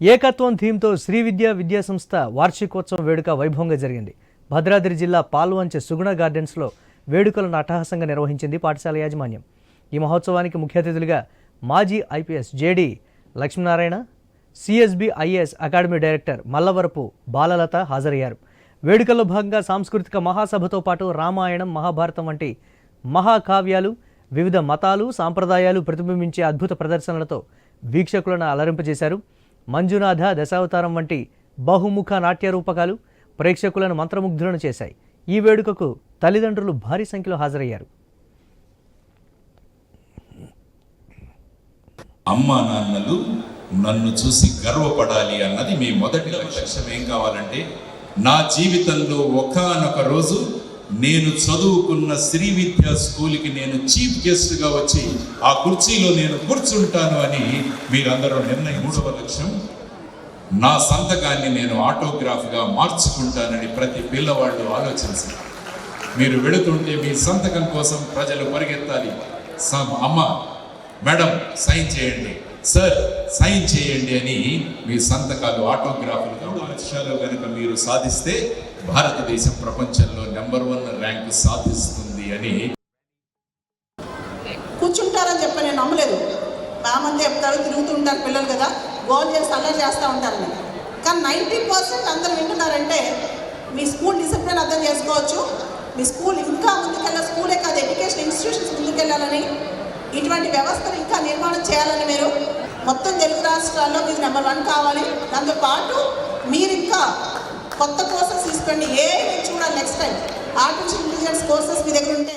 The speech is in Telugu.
ఏకత్వం థీమ్తో శ్రీ విద్యా సంస్థ వార్షికోత్సవం వేడుక వైభవంగా జరిగింది. భద్రాద్రి జిల్లా పాల్వంచ సుగుణ గార్డెన్స్లో వేడుకలను అట్టహాసంగా నిర్వహించింది పాఠశాల యాజమాన్యం. ఈ మహోత్సవానికి ముఖ్య అతిథులుగా మాజీ IPS JD Lakshminarayana, CSB IAS academy director Mallavarapu Balalatha హాజరయ్యారు. వేడుకల్లో భాగంగా సాంస్కృతిక మహాసభతో పాటు రామాయణం, మహాభారతం వంటి మహాకావ్యాలు, వివిధ మతాలు, సాంప్రదాయాలు ప్రతిబింబించే అద్భుత ప్రదర్శనలతో వీక్షకులను అలరింపజేశారు. మంజునాథ, దశావతారం వంటి బహుముఖ నాట్య రూపకాలు ప్రేక్షకులను మంత్రముగ్ధులను చేశాయి. ఈ వేడుకకు తల్లిదండ్రులు భారీ సంఖ్యలో హాజరయ్యారు. అమ్మా నాన్నలు నన్ను చూసి గర్వపడాలి అన్నది మీ మొదటి లక్ష్యం. ఏం కావాలంటే, నా జీవితంలో ఒకానొక రోజు నేను చదువుకున్న శ్రీ విద్యా స్కూల్కి నేను చీఫ్ గెస్ట్గా వచ్చి ఆ కుర్చీలో నేను కూర్చుంటాను అని మీరందరూ నిర్ణయం. 3వ లక్ష్యం, నా సంతకాన్ని నేను ఆటోగ్రాఫ్గా మార్చుకుంటానని ప్రతి పిల్లవాళ్ళు ఆలోచించి మీరు వెళుతుంటే మీ సంతకం కోసం ప్రజలు పరిగెత్తాలి. అమ్మ, మేడం సైన్ చేయండి, సార్ సైన్ చేయండి అని మీ సంతకాలు ఆటోగ్రాఫ్లుగా లక్ష్యాలు కనుక మీరు సాధిస్తే భారతదేశం ప్రపంచంలో నెంబర్ 1 ర్యాంకు సాధిస్తుంది అని. కూర్చుంటారని చెప్పి నేను నమ్మలేదు. మంది చెప్తారు, తిరుగుతుంటారు పిల్లలు కదా, గోల్ చేసి అల్లరి చేస్తూ ఉంటారని. కానీ 90% అందరూ వింటున్నారంటే మీ స్కూల్ డిసిప్లిన్ అర్థం చేసుకోవచ్చు. మీ స్కూల్ ఇంకా ముందుకెళ్ళాలి, స్కూలే కాదు ఎడ్యుకేషన్ ఇన్స్టిట్యూషన్స్ ముందుకెళ్ళాలని, ఇటువంటి వ్యవస్థను ఇంకా నిర్మాణం చేయాలని మీరు మొత్తం తెలుగు రాష్ట్రాల్లో మీరు నెంబర్ 1 కావాలి. దాంతోపాటు మీరు ఇంకా కొత్త కోర్సెస్ తీసుకోండి. చూడాలి next time artificial intelligence courses మీ దగ్గర ఉంటే